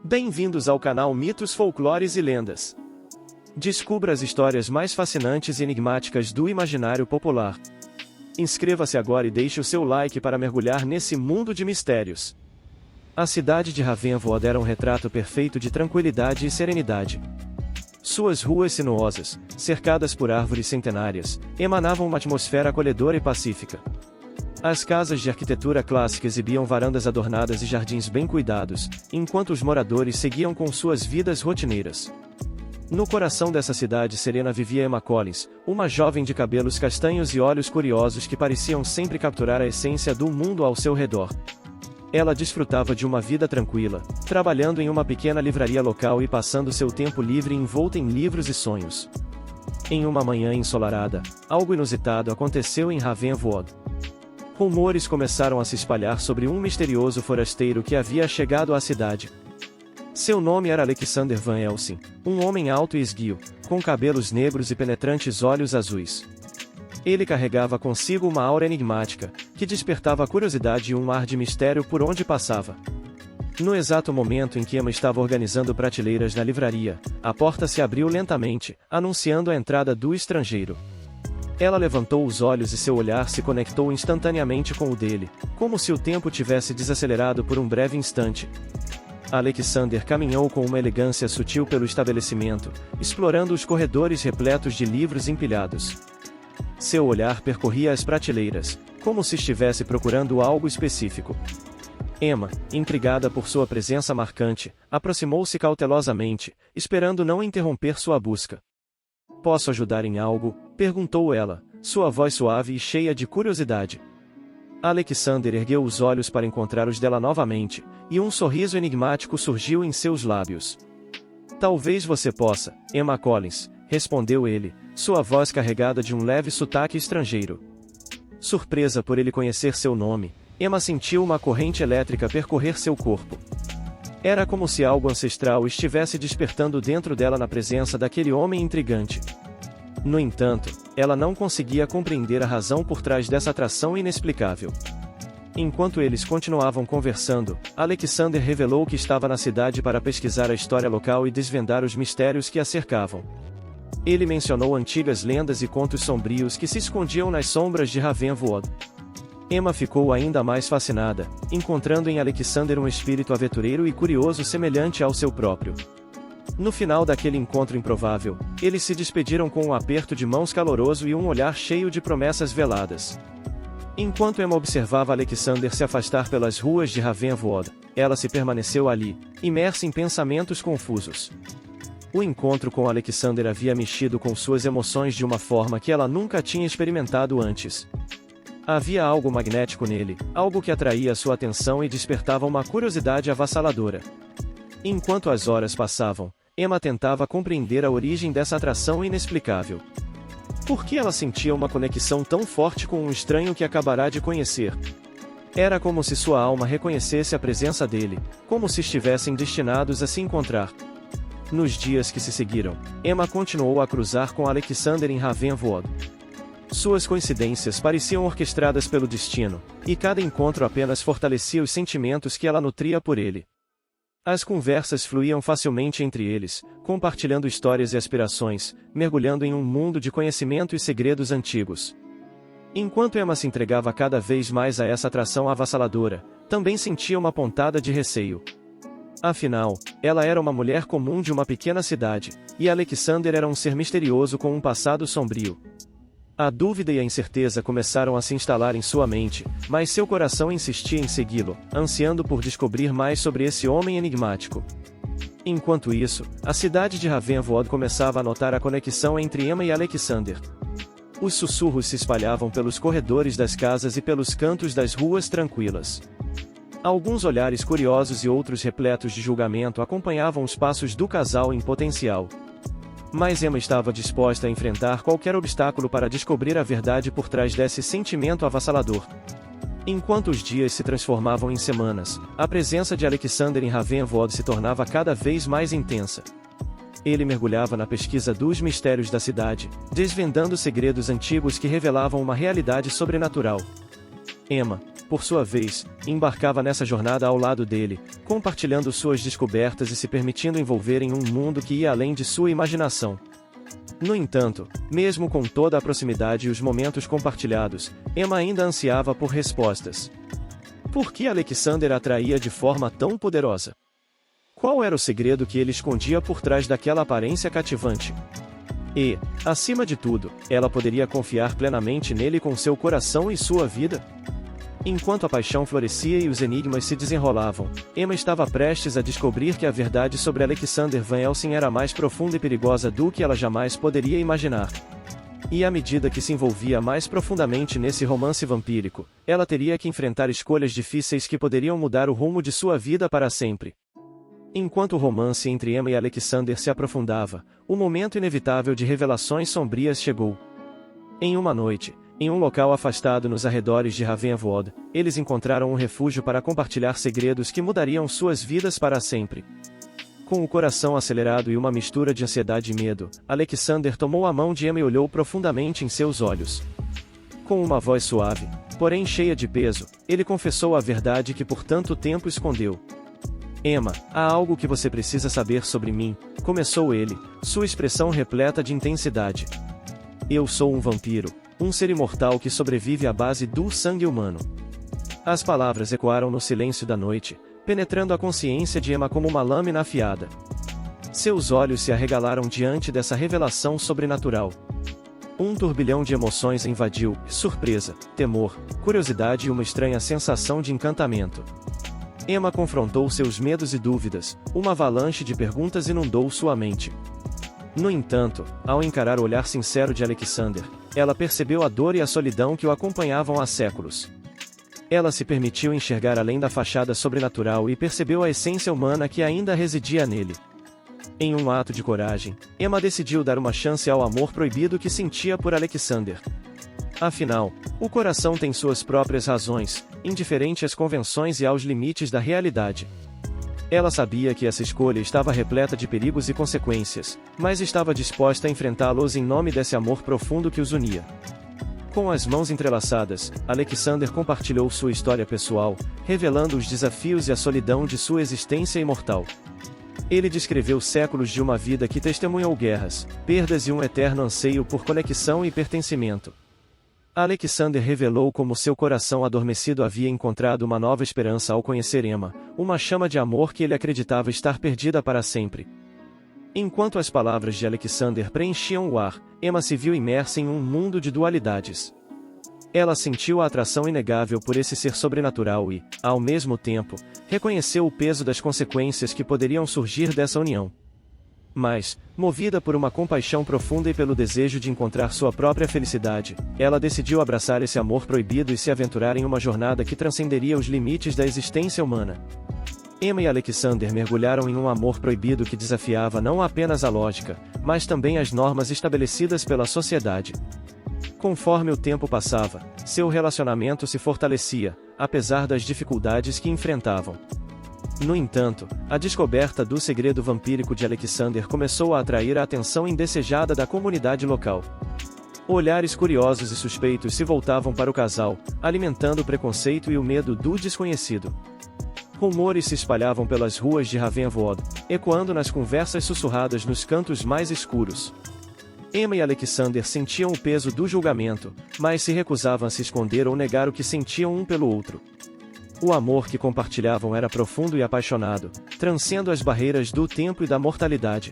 Bem-vindos ao canal Mitos, Folclores e Lendas. Descubra as histórias mais fascinantes e enigmáticas do imaginário popular. Inscreva-se agora e deixe o seu like para mergulhar nesse mundo de mistérios. A cidade de Ravenwood era um retrato perfeito de tranquilidade e serenidade. Suas ruas sinuosas, cercadas por árvores centenárias, emanavam uma atmosfera acolhedora e pacífica. As casas de arquitetura clássica exibiam varandas adornadas e jardins bem cuidados, enquanto os moradores seguiam com suas vidas rotineiras. No coração dessa cidade serena vivia Emma Collins, uma jovem de cabelos castanhos e olhos curiosos que pareciam sempre capturar a essência do mundo ao seu redor. Ela desfrutava de uma vida tranquila, trabalhando em uma pequena livraria local e passando seu tempo livre envolta em livros e sonhos. Em uma manhã ensolarada, algo inusitado aconteceu em Ravenwood. Rumores começaram a se espalhar sobre um misterioso forasteiro que havia chegado à cidade. Seu nome era Alexander Van Helsing, um homem alto e esguio, com cabelos negros e penetrantes olhos azuis. Ele carregava consigo uma aura enigmática, que despertava a curiosidade e um ar de mistério por onde passava. No exato momento em que Emma estava organizando prateleiras na livraria, a porta se abriu lentamente, anunciando a entrada do estrangeiro. Ela levantou os olhos e seu olhar se conectou instantaneamente com o dele, como se o tempo tivesse desacelerado por um breve instante. Alexander caminhou com uma elegância sutil pelo estabelecimento, explorando os corredores repletos de livros empilhados. Seu olhar percorria as prateleiras, como se estivesse procurando algo específico. Emma, intrigada por sua presença marcante, aproximou-se cautelosamente, esperando não interromper sua busca. "Posso ajudar em algo?", perguntou ela, sua voz suave e cheia de curiosidade. Alexander ergueu os olhos para encontrar os dela novamente, e um sorriso enigmático surgiu em seus lábios. "Talvez você possa, Emma Collins", respondeu ele, sua voz carregada de um leve sotaque estrangeiro. Surpresa por ele conhecer seu nome, Emma sentiu uma corrente elétrica percorrer seu corpo. Era como se algo ancestral estivesse despertando dentro dela na presença daquele homem intrigante. No entanto, ela não conseguia compreender a razão por trás dessa atração inexplicável. Enquanto eles continuavam conversando, Alexander revelou que estava na cidade para pesquisar a história local e desvendar os mistérios que a cercavam. Ele mencionou antigas lendas e contos sombrios que se escondiam nas sombras de Ravenwood. Emma ficou ainda mais fascinada, encontrando em Alexander um espírito aventureiro e curioso semelhante ao seu próprio. No final daquele encontro improvável, eles se despediram com um aperto de mãos caloroso e um olhar cheio de promessas veladas. Enquanto Emma observava Alexander se afastar pelas ruas de Ravenwood, ela se permaneceu ali, imersa em pensamentos confusos. O encontro com Alexander havia mexido com suas emoções de uma forma que ela nunca tinha experimentado antes. Havia algo magnético nele, algo que atraía sua atenção e despertava uma curiosidade avassaladora. Enquanto as horas passavam, Emma tentava compreender a origem dessa atração inexplicável. Por que ela sentia uma conexão tão forte com um estranho que acabará de conhecer? Era como se sua alma reconhecesse a presença dele, como se estivessem destinados a se encontrar. Nos dias que se seguiram, Emma continuou a cruzar com Alexander em Ravenwood. Suas coincidências pareciam orquestradas pelo destino, e cada encontro apenas fortalecia os sentimentos que ela nutria por ele. As conversas fluíam facilmente entre eles, compartilhando histórias e aspirações, mergulhando em um mundo de conhecimento e segredos antigos. Enquanto Emma se entregava cada vez mais a essa atração avassaladora, também sentia uma pontada de receio. Afinal, ela era uma mulher comum de uma pequena cidade, e Alexander era um ser misterioso com um passado sombrio. A dúvida e a incerteza começaram a se instalar em sua mente, mas seu coração insistia em segui-lo, ansiando por descobrir mais sobre esse homem enigmático. Enquanto isso, a cidade de Ravenwood começava a notar a conexão entre Emma e Alexander. Os sussurros se espalhavam pelos corredores das casas e pelos cantos das ruas tranquilas. Alguns olhares curiosos e outros repletos de julgamento acompanhavam os passos do casal em potencial. Mas Emma estava disposta a enfrentar qualquer obstáculo para descobrir a verdade por trás desse sentimento avassalador. Enquanto os dias se transformavam em semanas, a presença de Alexander em Ravenwood se tornava cada vez mais intensa. Ele mergulhava na pesquisa dos mistérios da cidade, desvendando segredos antigos que revelavam uma realidade sobrenatural. Emma, por sua vez, embarcava nessa jornada ao lado dele, compartilhando suas descobertas e se permitindo envolver em um mundo que ia além de sua imaginação. No entanto, mesmo com toda a proximidade e os momentos compartilhados, Emma ainda ansiava por respostas. Por que Alexander a atraía de forma tão poderosa? Qual era o segredo que ele escondia por trás daquela aparência cativante? E, acima de tudo, ela poderia confiar plenamente nele com seu coração e sua vida? Enquanto a paixão florescia e os enigmas se desenrolavam, Emma estava prestes a descobrir que a verdade sobre Alexander Van Helsing era mais profunda e perigosa do que ela jamais poderia imaginar. E à medida que se envolvia mais profundamente nesse romance vampírico, ela teria que enfrentar escolhas difíceis que poderiam mudar o rumo de sua vida para sempre. Enquanto o romance entre Emma e Alexander se aprofundava, o momento inevitável de revelações sombrias chegou. Em uma noite, em um local afastado nos arredores de Ravenwood, eles encontraram um refúgio para compartilhar segredos que mudariam suas vidas para sempre. Com o coração acelerado e uma mistura de ansiedade e medo, Alexander tomou a mão de Emma e olhou profundamente em seus olhos. Com uma voz suave, porém cheia de peso, ele confessou a verdade que por tanto tempo escondeu. Emma, há algo que você precisa saber sobre mim, começou ele, sua expressão repleta de intensidade. Eu sou um vampiro, um ser imortal que sobrevive à base do sangue humano. As palavras ecoaram no silêncio da noite, penetrando a consciência de Emma como uma lâmina afiada. Seus olhos se arregalaram diante dessa revelação sobrenatural. Um turbilhão de emoções invadiu, surpresa, temor, curiosidade e uma estranha sensação de encantamento. Emma confrontou seus medos e dúvidas, uma avalanche de perguntas inundou sua mente. No entanto, ao encarar o olhar sincero de Alexander, ela percebeu a dor e a solidão que o acompanhavam há séculos. Ela se permitiu enxergar além da fachada sobrenatural e percebeu a essência humana que ainda residia nele. Em um ato de coragem, Emma decidiu dar uma chance ao amor proibido que sentia por Alexander. Afinal, o coração tem suas próprias razões, indiferente às convenções e aos limites da realidade. Ela sabia que essa escolha estava repleta de perigos e consequências, mas estava disposta a enfrentá-los em nome desse amor profundo que os unia. Com as mãos entrelaçadas, Alexander compartilhou sua história pessoal, revelando os desafios e a solidão de sua existência imortal. Ele descreveu séculos de uma vida que testemunhou guerras, perdas e um eterno anseio por conexão e pertencimento. Alexander revelou como seu coração adormecido havia encontrado uma nova esperança ao conhecer Emma, uma chama de amor que ele acreditava estar perdida para sempre. Enquanto as palavras de Alexander preenchiam o ar, Emma se viu imersa em um mundo de dualidades. Ela sentiu a atração inegável por esse ser sobrenatural e, ao mesmo tempo, reconheceu o peso das consequências que poderiam surgir dessa união. Mas, movida por uma compaixão profunda e pelo desejo de encontrar sua própria felicidade, ela decidiu abraçar esse amor proibido e se aventurar em uma jornada que transcenderia os limites da existência humana. Emma e Alexander mergulharam em um amor proibido que desafiava não apenas a lógica, mas também as normas estabelecidas pela sociedade. Conforme o tempo passava, seu relacionamento se fortalecia, apesar das dificuldades que enfrentavam. No entanto, a descoberta do segredo vampírico de Alexander começou a atrair a atenção indesejada da comunidade local. Olhares curiosos e suspeitos se voltavam para o casal, alimentando o preconceito e o medo do desconhecido. Rumores se espalhavam pelas ruas de Ravenwood, ecoando nas conversas sussurradas nos cantos mais escuros. Emma e Alexander sentiam o peso do julgamento, mas se recusavam a se esconder ou negar o que sentiam um pelo outro. O amor que compartilhavam era profundo e apaixonado, transcendendo as barreiras do tempo e da mortalidade.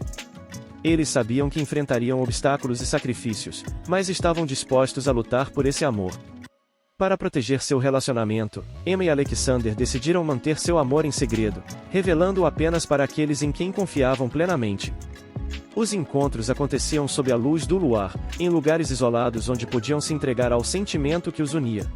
Eles sabiam que enfrentariam obstáculos e sacrifícios, mas estavam dispostos a lutar por esse amor. Para proteger seu relacionamento, Emma e Alexander decidiram manter seu amor em segredo, revelando-o apenas para aqueles em quem confiavam plenamente. Os encontros aconteciam sob a luz do luar, em lugares isolados onde podiam se entregar ao sentimento que os unia.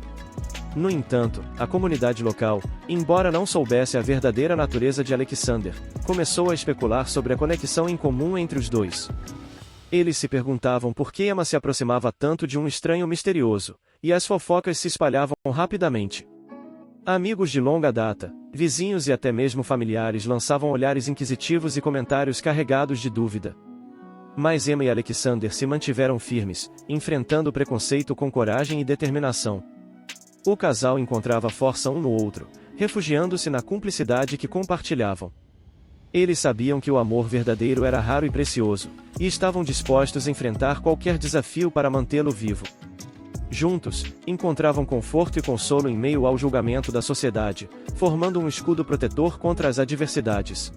No entanto, a comunidade local, embora não soubesse a verdadeira natureza de Alexander, começou a especular sobre a conexão em comum entre os dois. Eles se perguntavam por que Emma se aproximava tanto de um estranho misterioso, e as fofocas se espalhavam rapidamente. Amigos de longa data, vizinhos e até mesmo familiares lançavam olhares inquisitivos e comentários carregados de dúvida. Mas Emma e Alexander se mantiveram firmes, enfrentando o preconceito com coragem e determinação. O casal encontrava força um no outro, refugiando-se na cumplicidade que compartilhavam. Eles sabiam que o amor verdadeiro era raro e precioso, e estavam dispostos a enfrentar qualquer desafio para mantê-lo vivo. Juntos, encontravam conforto e consolo em meio ao julgamento da sociedade, formando um escudo protetor contra as adversidades.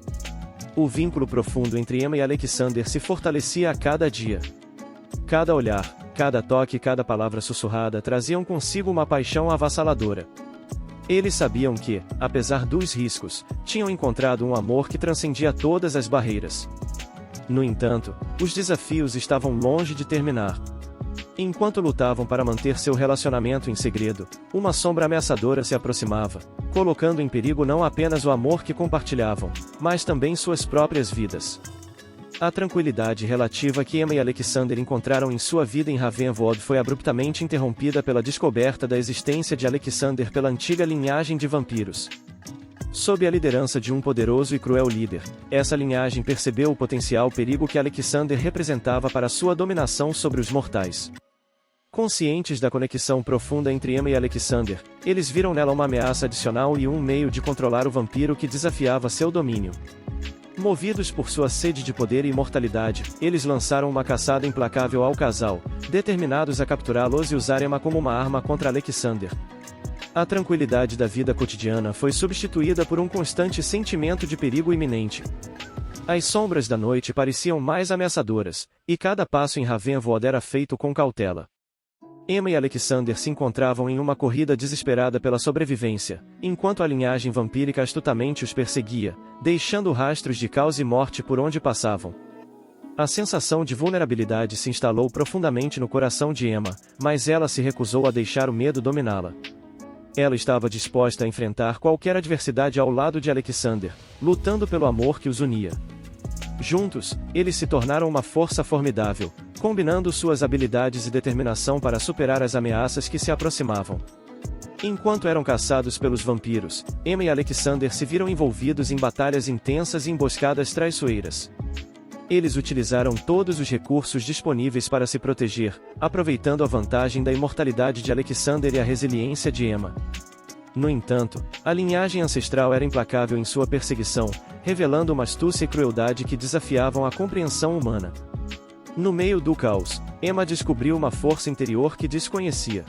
O vínculo profundo entre Emma e Alexander se fortalecia a cada dia. Cada olhar, cada toque e cada palavra sussurrada traziam consigo uma paixão avassaladora. Eles sabiam que, apesar dos riscos, tinham encontrado um amor que transcendia todas as barreiras. No entanto, os desafios estavam longe de terminar. Enquanto lutavam para manter seu relacionamento em segredo, uma sombra ameaçadora se aproximava, colocando em perigo não apenas o amor que compartilhavam, mas também suas próprias vidas. A tranquilidade relativa que Emma e Alexander encontraram em sua vida em Ravenwood foi abruptamente interrompida pela descoberta da existência de Alexander pela antiga linhagem de vampiros. Sob a liderança de um poderoso e cruel líder, essa linhagem percebeu o potencial perigo que Alexander representava para sua dominação sobre os mortais. Conscientes da conexão profunda entre Emma e Alexander, eles viram nela uma ameaça adicional e um meio de controlar o vampiro que desafiava seu domínio. Movidos por sua sede de poder e imortalidade, eles lançaram uma caçada implacável ao casal, determinados a capturá-los e usar Emma como uma arma contra Alexander. A tranquilidade da vida cotidiana foi substituída por um constante sentimento de perigo iminente. As sombras da noite pareciam mais ameaçadoras, e cada passo em Ravenwood era feito com cautela. Emma e Alexander se encontravam em uma corrida desesperada pela sobrevivência, enquanto a linhagem vampírica astutamente os perseguia, deixando rastros de caos e morte por onde passavam. A sensação de vulnerabilidade se instalou profundamente no coração de Emma, mas ela se recusou a deixar o medo dominá-la. Ela estava disposta a enfrentar qualquer adversidade ao lado de Alexander, lutando pelo amor que os unia. Juntos, eles se tornaram uma força formidável, combinando suas habilidades e determinação para superar as ameaças que se aproximavam. Enquanto eram caçados pelos vampiros, Emma e Alexander se viram envolvidos em batalhas intensas e emboscadas traiçoeiras. Eles utilizaram todos os recursos disponíveis para se proteger, aproveitando a vantagem da imortalidade de Alexander e a resiliência de Emma. No entanto, a linhagem ancestral era implacável em sua perseguição, revelando uma astúcia e crueldade que desafiavam a compreensão humana. No meio do caos, Emma descobriu uma força interior que desconhecia.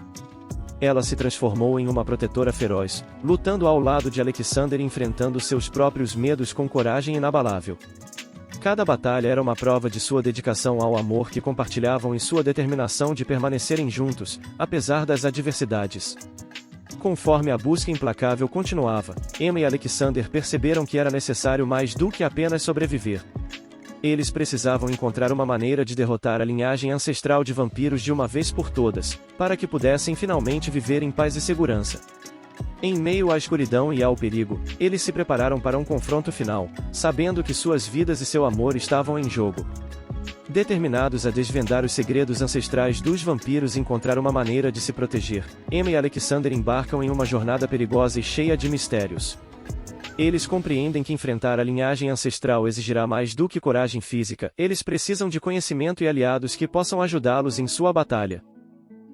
Ela se transformou em uma protetora feroz, lutando ao lado de Alexander e enfrentando seus próprios medos com coragem inabalável. Cada batalha era uma prova de sua dedicação ao amor que compartilhavam e sua determinação de permanecerem juntos, apesar das adversidades. Conforme a busca implacável continuava, Emma e Alexander perceberam que era necessário mais do que apenas sobreviver. Eles precisavam encontrar uma maneira de derrotar a linhagem ancestral de vampiros de uma vez por todas, para que pudessem finalmente viver em paz e segurança. Em meio à escuridão e ao perigo, eles se prepararam para um confronto final, sabendo que suas vidas e seu amor estavam em jogo. Determinados a desvendar os segredos ancestrais dos vampiros e encontrar uma maneira de se proteger, Emma e Alexander embarcam em uma jornada perigosa e cheia de mistérios. Eles compreendem que enfrentar a linhagem ancestral exigirá mais do que coragem física, eles precisam de conhecimento e aliados que possam ajudá-los em sua batalha.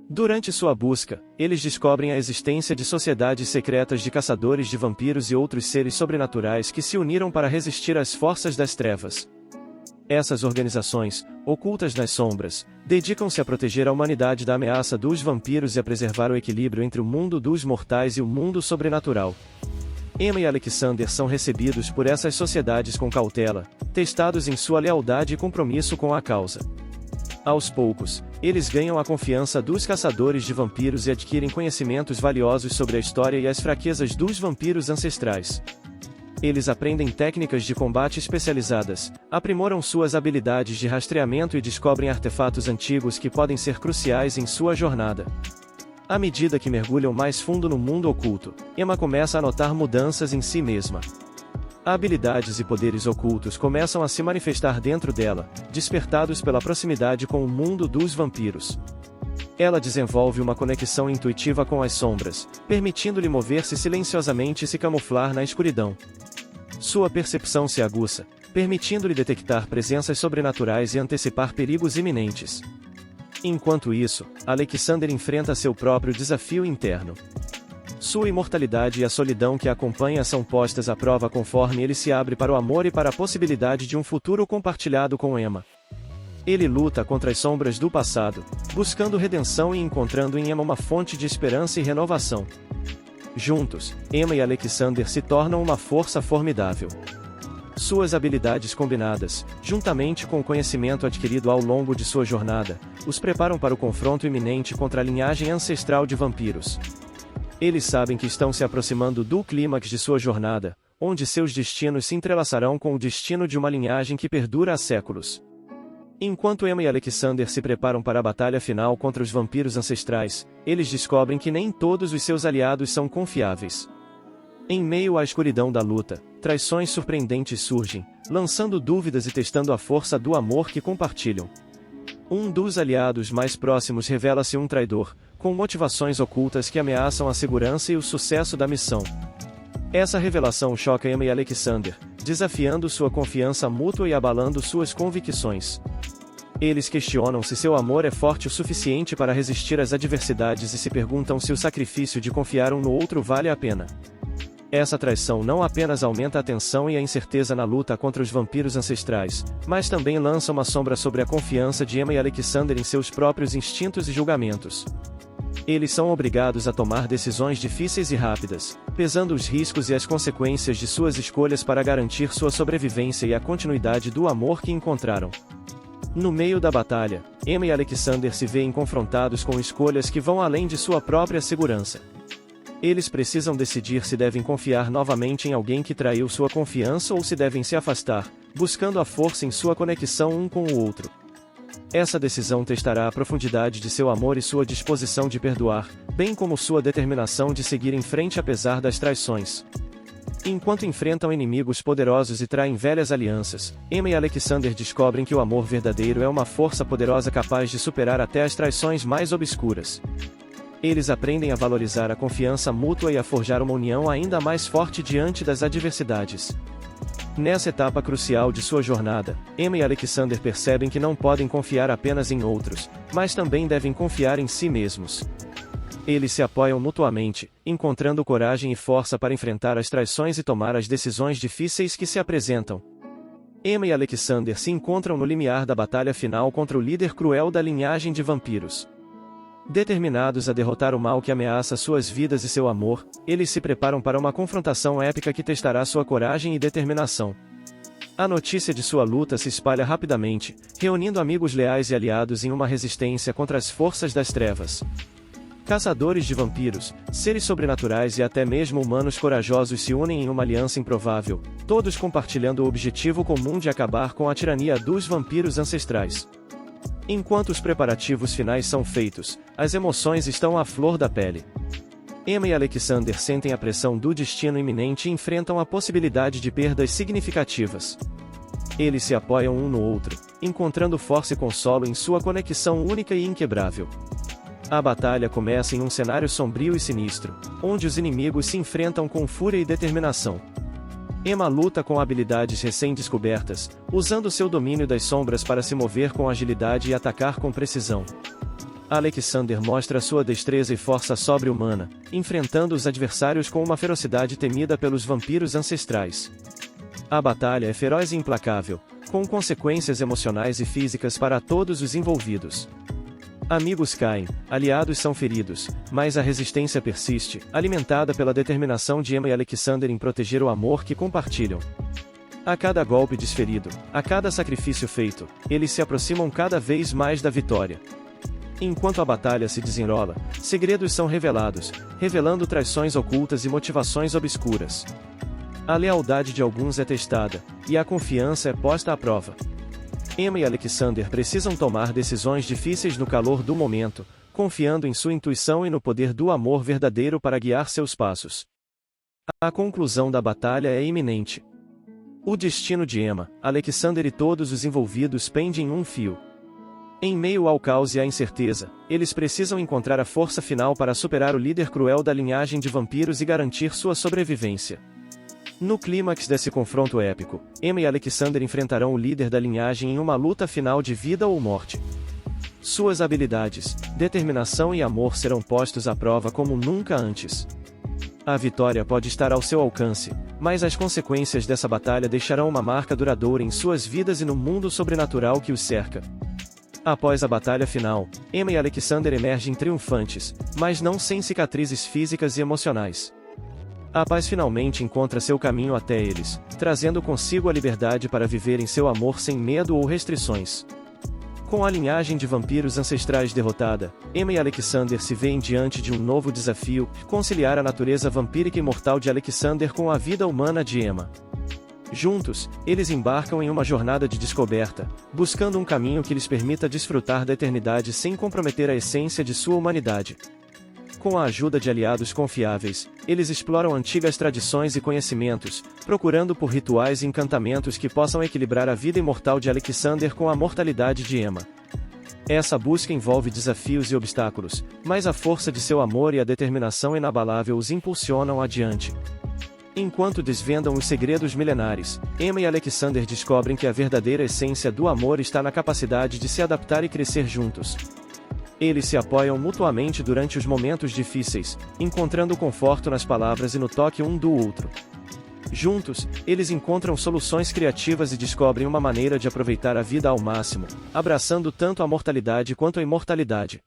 Durante sua busca, eles descobrem a existência de sociedades secretas de caçadores de vampiros e outros seres sobrenaturais que se uniram para resistir às forças das trevas. Essas organizações, ocultas nas sombras, dedicam-se a proteger a humanidade da ameaça dos vampiros e a preservar o equilíbrio entre o mundo dos mortais e o mundo sobrenatural. Emma e Alexander são recebidos por essas sociedades com cautela, testados em sua lealdade e compromisso com a causa. Aos poucos, eles ganham a confiança dos caçadores de vampiros e adquirem conhecimentos valiosos sobre a história e as fraquezas dos vampiros ancestrais. Eles aprendem técnicas de combate especializadas, aprimoram suas habilidades de rastreamento e descobrem artefatos antigos que podem ser cruciais em sua jornada. À medida que mergulham mais fundo no mundo oculto, Emma começa a notar mudanças em si mesma. Habilidades e poderes ocultos começam a se manifestar dentro dela, despertados pela proximidade com o mundo dos vampiros. Ela desenvolve uma conexão intuitiva com as sombras, permitindo-lhe mover-se silenciosamente e se camuflar na escuridão. Sua percepção se aguça, permitindo-lhe detectar presenças sobrenaturais e antecipar perigos iminentes. Enquanto isso, Alexander enfrenta seu próprio desafio interno. Sua imortalidade e a solidão que a acompanha são postas à prova conforme ele se abre para o amor e para a possibilidade de um futuro compartilhado com Emma. Ele luta contra as sombras do passado, buscando redenção e encontrando em Emma uma fonte de esperança e renovação. Juntos, Emma e Alexander se tornam uma força formidável. Suas habilidades combinadas, juntamente com o conhecimento adquirido ao longo de sua jornada, os preparam para o confronto iminente contra a linhagem ancestral de vampiros. Eles sabem que estão se aproximando do clímax de sua jornada, onde seus destinos se entrelaçarão com o destino de uma linhagem que perdura há séculos. Enquanto Emma e Alexander se preparam para a batalha final contra os vampiros ancestrais, eles descobrem que nem todos os seus aliados são confiáveis. Em meio à escuridão da luta, traições surpreendentes surgem, lançando dúvidas e testando a força do amor que compartilham. Um dos aliados mais próximos revela-se um traidor, com motivações ocultas que ameaçam a segurança e o sucesso da missão. Essa revelação choca Emma e Alexander, desafiando sua confiança mútua e abalando suas convicções. Eles questionam se seu amor é forte o suficiente para resistir às adversidades e se perguntam se o sacrifício de confiar um no outro vale a pena. Essa traição não apenas aumenta a tensão e a incerteza na luta contra os vampiros ancestrais, mas também lança uma sombra sobre a confiança de Emma e Alexander em seus próprios instintos e julgamentos. Eles são obrigados a tomar decisões difíceis e rápidas, pesando os riscos e as consequências de suas escolhas para garantir sua sobrevivência e a continuidade do amor que encontraram. No meio da batalha, Emma e Alexander se veem confrontados com escolhas que vão além de sua própria segurança. Eles precisam decidir se devem confiar novamente em alguém que traiu sua confiança ou se devem se afastar, buscando a força em sua conexão um com o outro. Essa decisão testará a profundidade de seu amor e sua disposição de perdoar, bem como sua determinação de seguir em frente apesar das traições. Enquanto enfrentam inimigos poderosos e traem velhas alianças, Emma e Alexander descobrem que o amor verdadeiro é uma força poderosa capaz de superar até as traições mais obscuras. Eles aprendem a valorizar a confiança mútua e a forjar uma união ainda mais forte diante das adversidades. Nessa etapa crucial de sua jornada, Emma e Alexander percebem que não podem confiar apenas em outros, mas também devem confiar em si mesmos. Eles se apoiam mutuamente, encontrando coragem e força para enfrentar as traições e tomar as decisões difíceis que se apresentam. Emma e Alexander se encontram no limiar da batalha final contra o líder cruel da linhagem de vampiros. Determinados a derrotar o mal que ameaça suas vidas e seu amor, eles se preparam para uma confrontação épica que testará sua coragem e determinação. A notícia de sua luta se espalha rapidamente, reunindo amigos leais e aliados em uma resistência contra as forças das trevas. Caçadores de vampiros, seres sobrenaturais e até mesmo humanos corajosos se unem em uma aliança improvável, todos compartilhando o objetivo comum de acabar com a tirania dos vampiros ancestrais. Enquanto os preparativos finais são feitos, as emoções estão à flor da pele. Emma e Alexander sentem a pressão do destino iminente e enfrentam a possibilidade de perdas significativas. Eles se apoiam um no outro, encontrando força e consolo em sua conexão única e inquebrável. A batalha começa em um cenário sombrio e sinistro, onde os inimigos se enfrentam com fúria e determinação. Emma luta com habilidades recém-descobertas, usando seu domínio das sombras para se mover com agilidade e atacar com precisão. Alexander mostra sua destreza e força sobre-humana, enfrentando os adversários com uma ferocidade temida pelos vampiros ancestrais. A batalha é feroz e implacável, com consequências emocionais e físicas para todos os envolvidos. Amigos caem, aliados são feridos, mas a resistência persiste, alimentada pela determinação de Emma e Alexander em proteger o amor que compartilham. A cada golpe desferido, a cada sacrifício feito, eles se aproximam cada vez mais da vitória. Enquanto a batalha se desenrola, segredos são revelados, revelando traições ocultas e motivações obscuras. A lealdade de alguns é testada, e a confiança é posta à prova. Emma e Alexander precisam tomar decisões difíceis no calor do momento, confiando em sua intuição e no poder do amor verdadeiro para guiar seus passos. A conclusão da batalha é iminente. O destino de Emma, Alexander e todos os envolvidos pende em um fio. Em meio ao caos e à incerteza, eles precisam encontrar a força final para superar o líder cruel da linhagem de vampiros e garantir sua sobrevivência. No clímax desse confronto épico, Emma e Alexander enfrentarão o líder da linhagem em uma luta final de vida ou morte. Suas habilidades, determinação e amor serão postos à prova como nunca antes. A vitória pode estar ao seu alcance, mas as consequências dessa batalha deixarão uma marca duradoura em suas vidas e no mundo sobrenatural que os cerca. Após a batalha final, Emma e Alexander emergem triunfantes, mas não sem cicatrizes físicas e emocionais. A paz finalmente encontra seu caminho até eles, trazendo consigo a liberdade para viverem seu amor sem medo ou restrições. Com a linhagem de vampiros ancestrais derrotada, Emma e Alexander se veem diante de um novo desafio: conciliar a natureza vampírica e mortal de Alexander com a vida humana de Emma. Juntos, eles embarcam em uma jornada de descoberta, buscando um caminho que lhes permita desfrutar da eternidade sem comprometer a essência de sua humanidade. Com a ajuda de aliados confiáveis, eles exploram antigas tradições e conhecimentos, procurando por rituais e encantamentos que possam equilibrar a vida imortal de Alexander com a mortalidade de Emma. Essa busca envolve desafios e obstáculos, mas a força de seu amor e a determinação inabalável os impulsionam adiante. Enquanto desvendam os segredos milenares, Emma e Alexander descobrem que a verdadeira essência do amor está na capacidade de se adaptar e crescer juntos. Eles se apoiam mutuamente durante os momentos difíceis, encontrando conforto nas palavras e no toque um do outro. Juntos, eles encontram soluções criativas e descobrem uma maneira de aproveitar a vida ao máximo, abraçando tanto a mortalidade quanto a imortalidade.